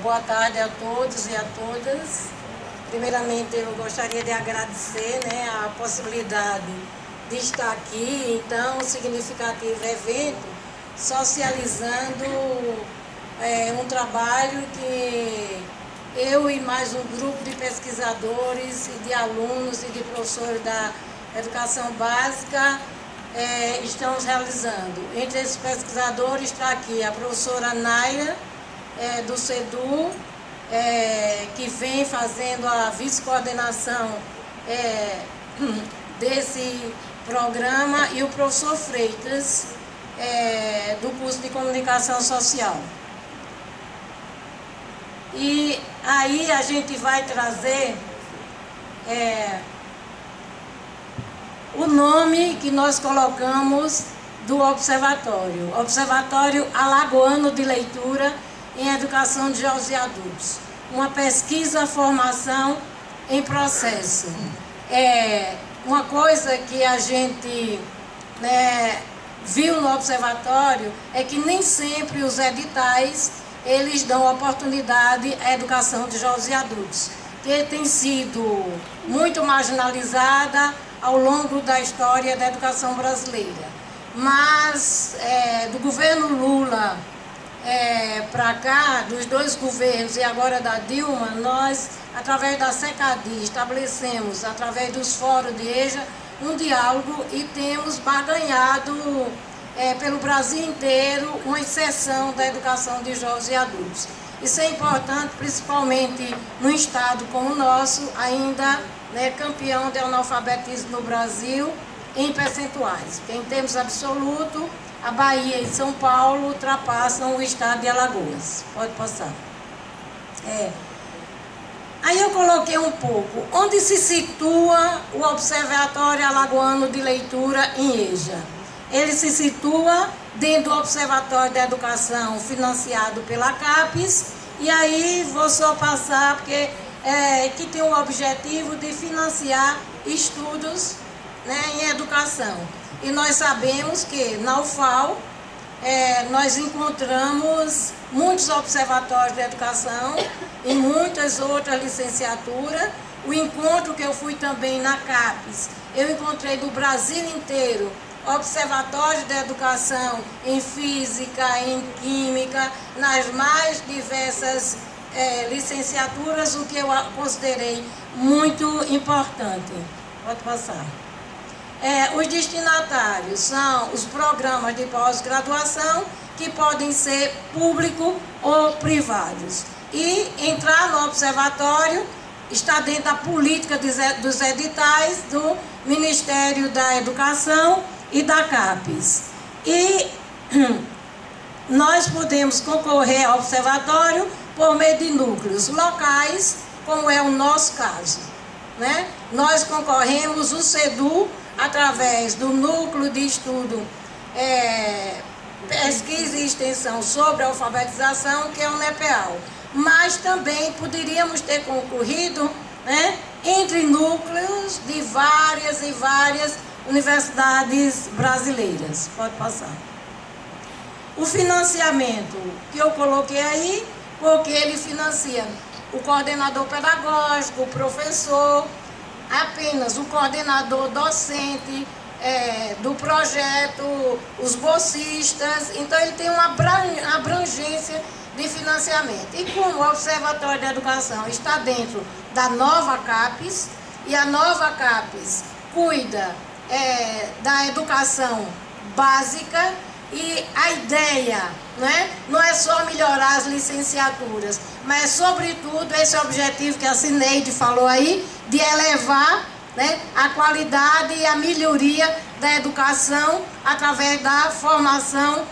Boa tarde a todos e a todas. Primeiramente, eu gostaria de agradecer, né, a possibilidade de estar aqui, então, um significativo evento, socializando um trabalho que eu e mais um grupo de pesquisadores e de alunos e de professores da educação básica estamos realizando. Entre esses pesquisadores está aqui a professora Naira, do CEDU, que vem fazendo a vice-coordenação desse programa, e o professor Freitas, do curso de Comunicação Social. E aí a gente vai trazer o nome que nós colocamos do Observatório, Observatório Alagoano de Leitura em Educação de Jovens e Adultos. Uma pesquisa, formação em processo. Uma coisa que a gente viu no Observatório é que nem sempre os editais eles dão oportunidade à educação de jovens e adultos, que tem sido muito marginalizada ao longo da história da educação brasileira. Mas do governo Lula para cá, dos dois governos e agora da Dilma, nós, através da SECADI, estabelecemos, através dos fóruns de EJA, um diálogo e temos barganhado pelo Brasil inteiro uma inserção da educação de jovens e adultos. Isso é importante, principalmente no estado como o nosso, ainda campeão de analfabetismo no Brasil, em percentuais. Em termos absolutos, a Bahia e São Paulo ultrapassam o estado de Alagoas. Pode passar. Aí eu coloquei um pouco onde se situa o Observatório Alagoano de Leitura em EJA. Ele se situa dentro do Observatório da Educação, financiado pela CAPES, e aí vou só passar, porque que tem o objetivo de financiar estudos em educação. E nós sabemos que na UFAL nós encontramos muitos observatórios de educação e muitas outras licenciaturas. O encontro que eu fui também na CAPES, eu encontrei do Brasil inteiro observatórios de educação em física, em química, nas mais diversas licenciaturas, o que eu considerei muito importante. Pode passar. Os destinatários são os programas de pós-graduação, que podem ser públicos ou privados. E entrar no observatório está dentro da política dos editais do Ministério da Educação e da CAPES. E nós podemos concorrer ao observatório por meio de núcleos locais, como é o nosso caso. Nós concorremos o CEDU através do Núcleo de Estudo, Pesquisa e Extensão sobre a Alfabetização, que é o NEPEAL. Mas também poderíamos ter concorrido entre núcleos de várias e várias universidades brasileiras. Pode passar. O financiamento que eu coloquei aí, porque ele financia o coordenador pedagógico, o professor, apenas o coordenador docente do projeto, os bolsistas. Então ele tem uma abrangência de financiamento. E como o Observatório da Educação está dentro da nova CAPES, e a nova CAPES cuida da educação básica, e a ideia não é só melhorar as licenciaturas, mas sobretudo esse objetivo que a Cineide falou aí, de elevar a qualidade e a melhoria da educação através da formação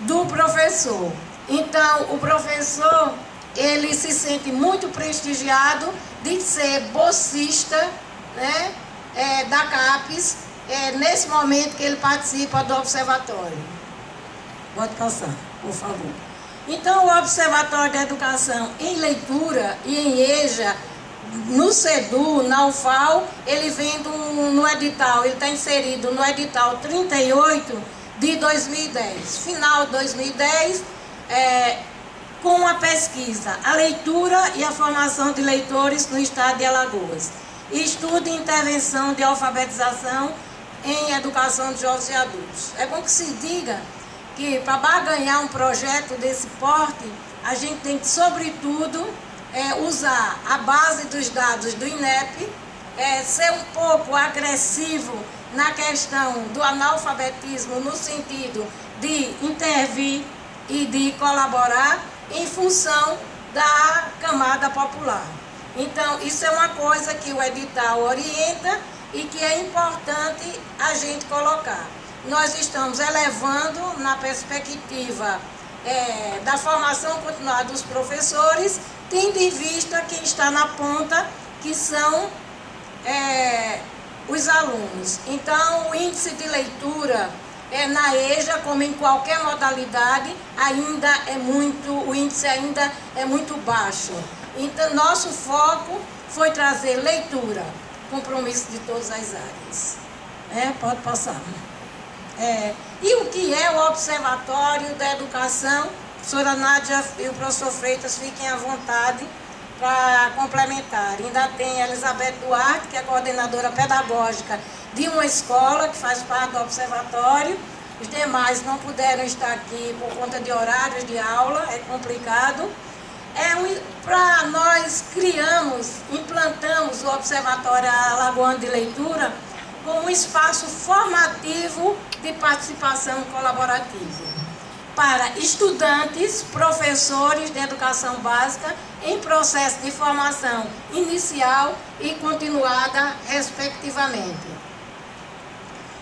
do professor. Então, o professor, ele se sente muito prestigiado de ser bolsista da CAPES, nesse momento que ele participa do observatório. Pode passar, por favor. Então, o Observatório da Educação em Leitura e em EJA, no CEDU, na UFAL, ele vem no edital, ele está inserido no edital 38 de 2010. Final de 2010, com a pesquisa, a leitura e a formação de leitores no estado de Alagoas. Estudo e intervenção de alfabetização em educação de jovens e adultos. É bom que se diga que para barganhar um projeto desse porte, a gente tem que, sobretudo, usar a base dos dados do INEP, ser um pouco agressivo na questão do analfabetismo, no sentido de intervir e de colaborar em função da camada popular. Então, isso é uma coisa que o edital orienta e que é importante a gente colocar. Nós estamos elevando na perspectiva da formação continuada dos professores, tendo em vista quem está na ponta, que são os alunos. Então, o índice de leitura na EJA, como em qualquer modalidade, o índice ainda é muito baixo. Então, nosso foco foi trazer leitura, compromisso de todas as áreas. Pode passar. E o que é o Observatório da Educação? A professora Nádia e o professor Freitas fiquem à vontade para complementar. Ainda tem a Elizabeth Duarte, que é coordenadora pedagógica de uma escola que faz parte do observatório. Os demais não puderam estar aqui por conta de horários de aula, é complicado. Para nós implantamos o Observatório Alagoano de Leitura como um espaço formativo de participação colaborativa para estudantes, professores de educação básica em processo de formação inicial e continuada, respectivamente.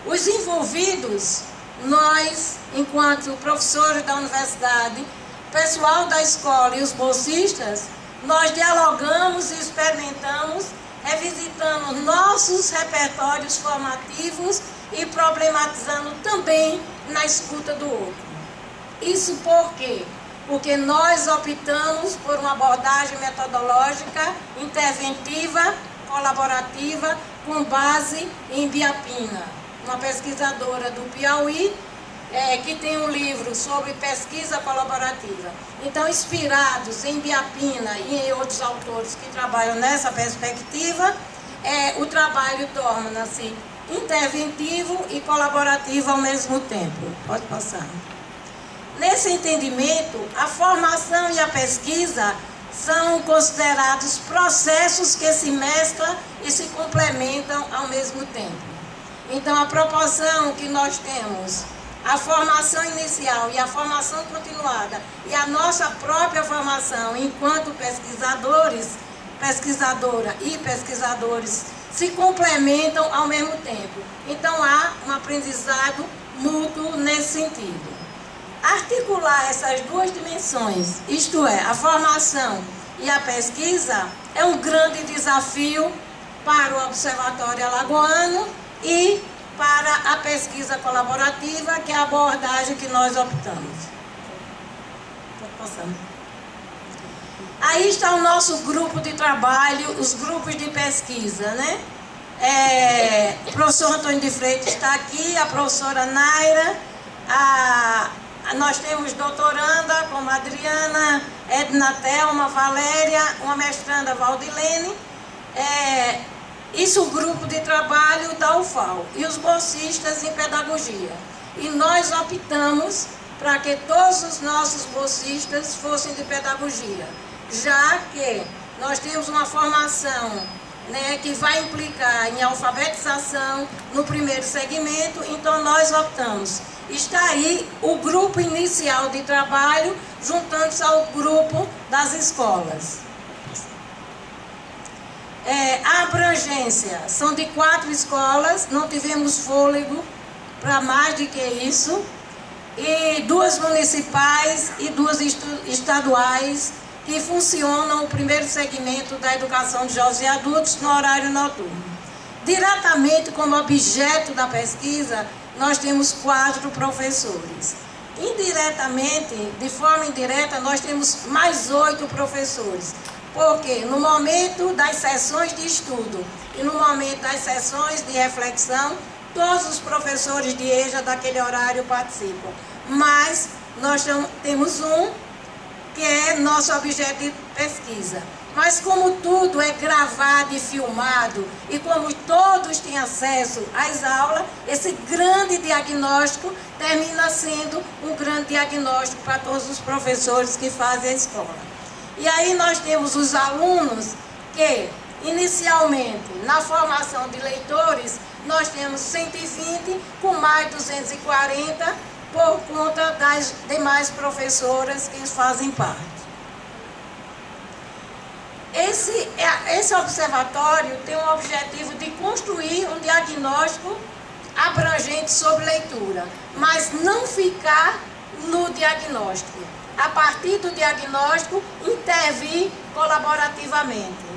Os envolvidos, nós, enquanto professores da universidade, pessoal da escola e os bolsistas, nós dialogamos e experimentamos, revisitando nossos repertórios formativos e problematizando também na escuta do outro. Isso por quê? Porque nós optamos por uma abordagem metodológica, interventiva, colaborativa, com base em Biapina, uma pesquisadora do Piauí, que tem um livro sobre pesquisa colaborativa. Então, inspirados em Biapina e em outros autores que trabalham nessa perspectiva, o trabalho torna-se interventivo e colaborativo ao mesmo tempo. Pode passar. Nesse entendimento, a formação e a pesquisa são considerados processos que se mesclam e se complementam ao mesmo tempo. Então, a proporção que nós temos, a formação inicial e a formação continuada, e a nossa própria formação enquanto pesquisadores, pesquisadora e pesquisadores, se complementam ao mesmo tempo. Então, há um aprendizado mútuo nesse sentido. Articular essas duas dimensões, isto é, a formação e a pesquisa, é um grande desafio para o Observatório Alagoano e para a pesquisa colaborativa, que é a abordagem que nós optamos. Aí está o nosso grupo de trabalho, os grupos de pesquisa, né? O professor Antônio de Freitas está aqui, a professora Naira, nós temos doutoranda como Adriana, Edna Thelma, Valéria, uma mestranda Valdilene, isso o grupo de trabalho da UFAL, e os bolsistas em pedagogia. E nós optamos para que todos os nossos bolsistas fossem de pedagogia, já que nós temos uma formação, né, que vai implicar em alfabetização no primeiro segmento, então nós optamos. Está aí o grupo inicial de trabalho, juntando-se ao grupo das escolas. A abrangência são de 4 escolas, não tivemos fôlego para mais do que isso, e 2 municipais e 2 estaduais que funcionam o primeiro segmento da educação de jovens e adultos no horário noturno. Diretamente como objeto da pesquisa, nós temos 4 professores. Indiretamente, de forma indireta, nós temos mais 8 professores. Porque no momento das sessões de estudo e no momento das sessões de reflexão, todos os professores de EJA daquele horário participam. Mas nós temos um que é nosso objeto de pesquisa. Mas como tudo é gravado e filmado, e como todos têm acesso às aulas, esse grande diagnóstico termina sendo um grande diagnóstico para todos os professores que fazem a escola. E aí nós temos os alunos que, inicialmente, na formação de leitores, nós temos 120, com mais 240, por conta das demais professoras que fazem parte. Esse observatório tem o objetivo de construir um diagnóstico abrangente sobre leitura, mas não ficar no diagnóstico. A partir do diagnóstico, intervir colaborativamente,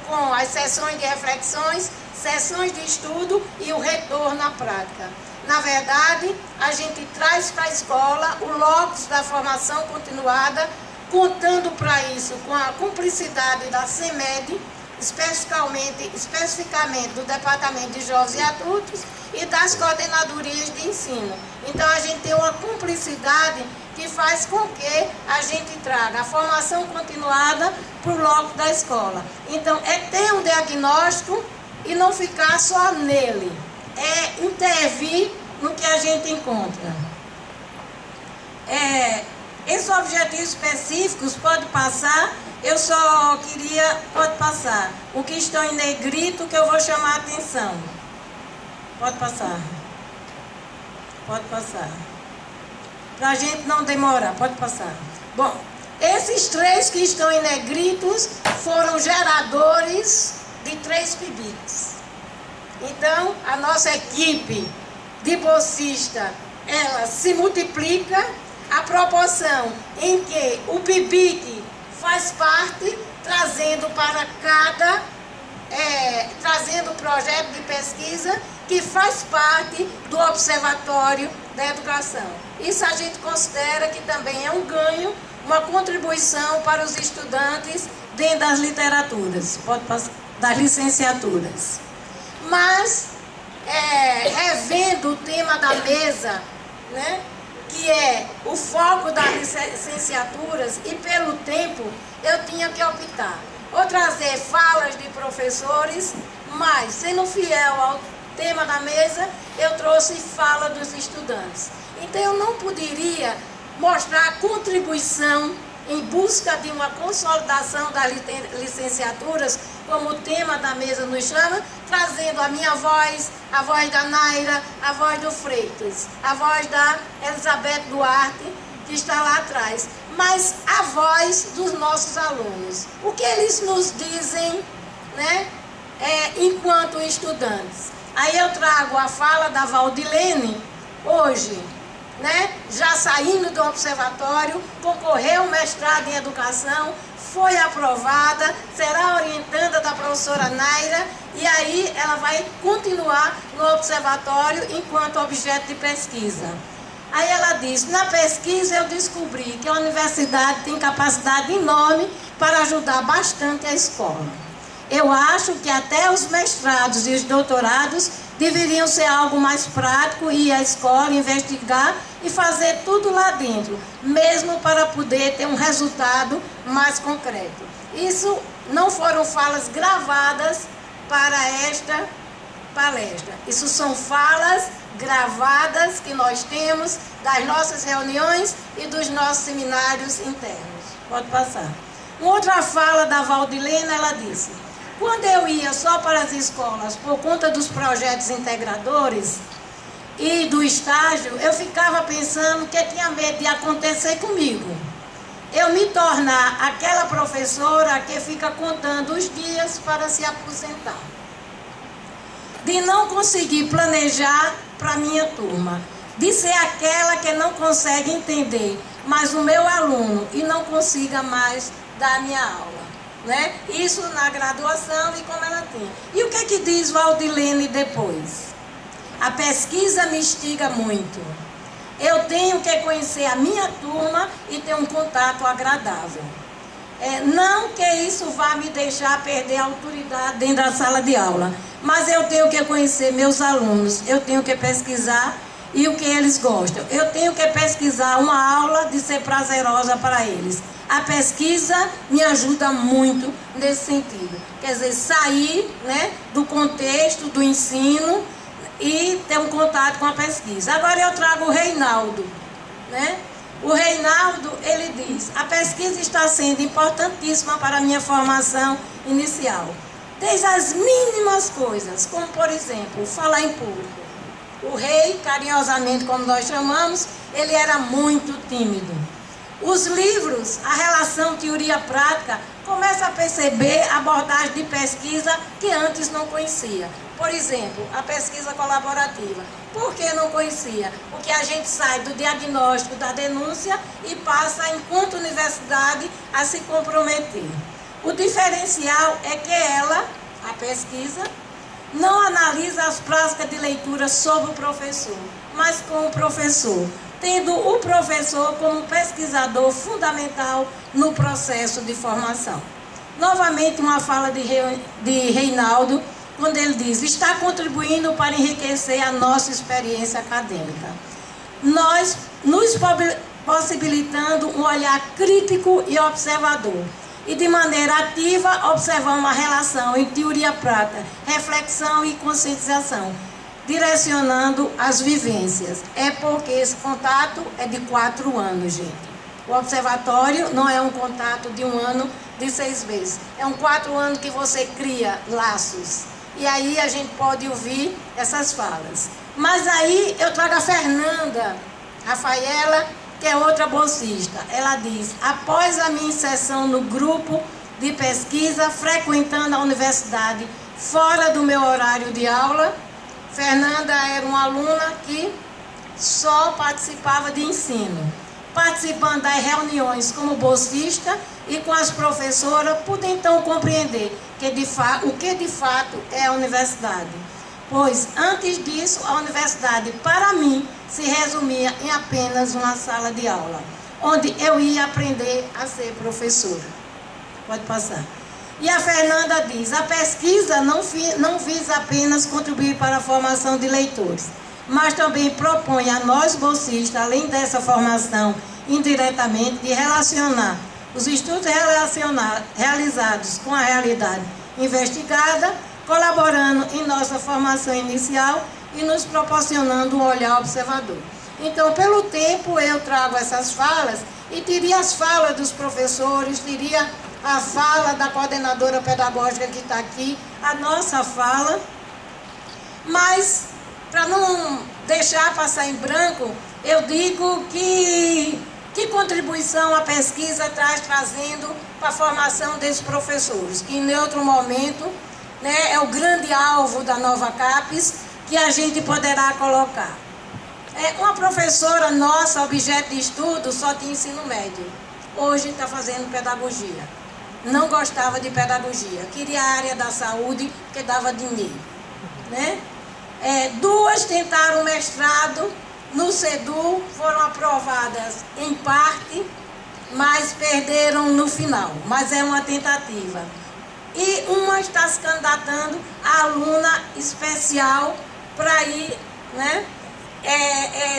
com as sessões de reflexões, sessões de estudo e o retorno à prática. Na verdade, a gente traz para a escola o locus da formação continuada, contando para isso com a cumplicidade da CEMED, especificamente do Departamento de Jovens e Adultos e das coordenadorias de ensino. Então, a gente tem uma cumplicidade que faz com que a gente traga a formação continuada para o locus da escola. Então, é ter um diagnóstico e não ficar só nele, é intervir no que a gente encontra. Esses objetivos específicos pode passar, eu só queria, pode passar, o que estão em negrito que eu vou chamar a atenção. Pode passar. Pode passar. Para a gente não demorar, pode passar. Bom, esses 3 que estão em negritos foram geradores de 3 PIBICs. Então, a nossa equipe de bolsista, ela se multiplica a proporção em que o PIBIC faz parte, trazendo para trazendo o projeto de pesquisa que faz parte do Observatório da Educação. Isso a gente considera que também é um ganho, uma contribuição para os estudantes dentro das literaturas, das licenciaturas. Mas, revendo o tema da mesa, né, que é o foco das licenciaturas, e pelo tempo eu tinha que optar. Ou trazer falas de professores, mas, sendo fiel ao tema da mesa, eu trouxe fala dos estudantes. Então, eu não poderia mostrar a contribuição em busca de uma consolidação das licenciaturas, como o tema da mesa nos chama, trazendo a minha voz, a voz da Naira, a voz do Freitas, a voz da Elizabeth Duarte, que está lá atrás, mas a voz dos nossos alunos. O que eles nos dizem, né, enquanto estudantes. Aí eu trago a fala da Valdilene, hoje, né, já saindo do observatório, concorreu ao mestrado em educação, foi aprovada, será orientanda da professora Naira, e aí ela vai continuar no observatório enquanto objeto de pesquisa. Aí ela diz, na pesquisa eu descobri que a universidade tem capacidade enorme para ajudar bastante a escola. Eu acho que até os mestrados e os doutorados deveriam ser algo mais prático, ir à escola, investigar e fazer tudo lá dentro, mesmo para poder ter um resultado mais concreto. Isso não foram falas gravadas para esta palestra. Isso são falas gravadas que nós temos das nossas reuniões e dos nossos seminários internos. Pode passar. Uma outra fala da Valdilene, ela disse: quando eu ia só para as escolas por conta dos projetos integradores e do estágio, eu ficava pensando que tinha medo de acontecer comigo. Eu me tornar aquela professora que fica contando os dias para se aposentar. De não conseguir planejar para a minha turma. De ser aquela que não consegue entender mais o meu aluno e não consiga mais dar a minha aula. Né? Isso na graduação e como ela tem. E o que é que diz Valdilene depois? A pesquisa me instiga muito. Eu tenho que conhecer a minha turma e ter um contato agradável. Não que isso vá me deixar perder a autoridade dentro da sala de aula, mas eu tenho que conhecer meus alunos, eu tenho que pesquisar e o que eles gostam. Eu tenho que pesquisar uma aula de ser prazerosa para eles. A pesquisa me ajuda muito nesse sentido. Quer dizer, sair, né, do contexto do ensino e ter um contato com a pesquisa. Agora eu trago o Reinaldo, né? O Reinaldo, ele diz: a pesquisa está sendo importantíssima para a minha formação inicial. Desde as mínimas coisas, como por exemplo, falar em público. O Rei, carinhosamente como nós chamamos, ele era muito tímido. Os livros, a relação teoria-prática, começa a perceber abordagem de pesquisa que antes não conhecia. Por exemplo, a pesquisa colaborativa. Por que não conhecia? Porque a gente sai do diagnóstico da denúncia e passa, enquanto universidade, a se comprometer. O diferencial é que ela, a pesquisa, não analisa as práticas de leitura sobre o professor, mas com o professor, tendo o professor como pesquisador fundamental no processo de formação. Novamente, uma fala de Reinaldo, quando ele diz: está contribuindo para enriquecer a nossa experiência acadêmica. Nós nos possibilitando um olhar crítico e observador. E de maneira ativa observar uma relação em teoria prática, reflexão e conscientização, direcionando as vivências. É porque esse contato é de 4 anos, gente. O observatório não é um contato de 1 ano, de 6 meses. É um 4 anos que você cria laços. E aí a gente pode ouvir essas falas. Mas aí eu trago a Fernanda Rafaela, que é outra bolsista. Ela diz: após a minha inserção no grupo de pesquisa, frequentando a universidade fora do meu horário de aula, Fernanda era uma aluna que só participava de ensino. Participando das reuniões como bolsista e com as professoras, pude então compreender o que de fato é a universidade. Pois, antes disso, a universidade, para mim, se resumia em apenas uma sala de aula, onde eu ia aprender a ser professora. Pode passar. E a Fernanda diz: a pesquisa não visa apenas contribuir para a formação de leitores, mas também propõe a nós bolsistas, além dessa formação indiretamente, de relacionar os estudos realizados com a realidade investigada, colaborando em nossa formação inicial e nos proporcionando um olhar observador. Então, pelo tempo, eu trago essas falas e teria as falas dos professores, teria a fala da coordenadora pedagógica que está aqui, a nossa fala, mas, para não deixar passar em branco, eu digo que contribuição a pesquisa está trazendo para a formação desses professores, que em outro momento, né, é o grande alvo da nova CAPES, que a gente poderá colocar. Uma professora nossa, objeto de estudo, só tinha ensino médio. Hoje está fazendo pedagogia. Não gostava de pedagogia, queria a área da saúde, porque dava dinheiro, né? 2 tentaram mestrado no CEDU, foram aprovadas em parte, mas perderam no final. Mas é uma tentativa. E uma está se candidatando a aluna especial para ir, né,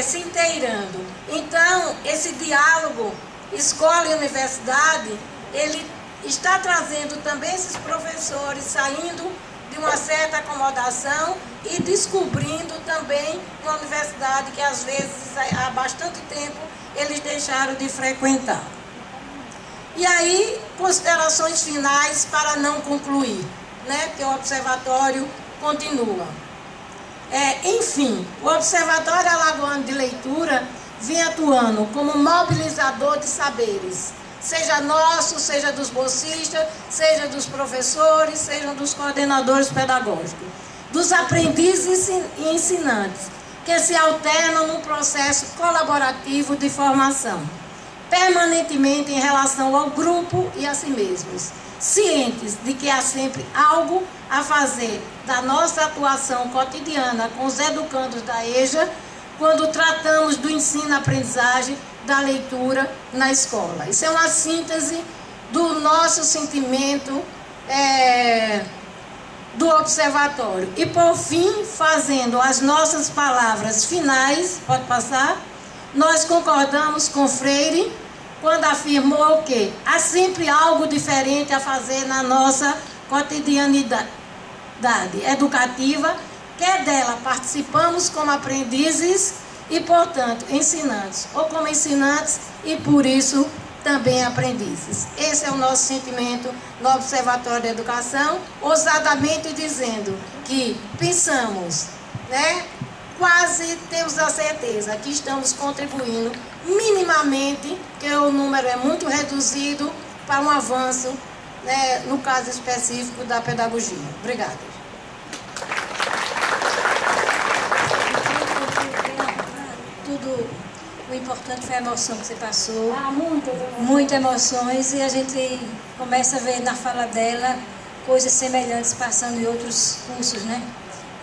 se inteirando. Então, esse diálogo escola e universidade, ele está trazendo também esses professores saindo de uma certa acomodação e descobrindo também uma universidade que às vezes há bastante tempo eles deixaram de frequentar. E aí, considerações finais para não concluir, né? Porque o observatório continua. Enfim, o Observatório Alagoano de Leitura vem atuando como mobilizador de saberes, seja nosso, seja dos bolsistas, seja dos professores, seja dos coordenadores pedagógicos, dos aprendizes e ensinantes, que se alternam no processo colaborativo de formação, permanentemente em relação ao grupo e a si mesmos, cientes de que há sempre algo a fazer da nossa atuação cotidiana com os educandos da EJA, quando tratamos do ensino-aprendizagem da leitura na escola. Isso é uma síntese do nosso sentimento do observatório. E por fim, fazendo as nossas palavras finais, pode passar, nós concordamos com Freire quando afirmou que há sempre algo diferente a fazer na nossa cotidianidade educativa, que é dela participamos como aprendizes e, portanto, ensinantes, ou como ensinantes e, por isso, também aprendizes. Esse é o nosso sentimento no Observatório da Educação, ousadamente dizendo que pensamos, né, quase temos a certeza que estamos contribuindo minimamente, que o número é muito reduzido, para um avanço, né, no caso específico da pedagogia. Obrigada. O importante foi a emoção que você passou. Muitas emoções, e a gente começa a ver na fala dela coisas semelhantes passando em outros cursos, né?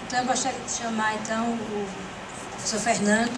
Então eu gostaria de chamar então o professor Fernando.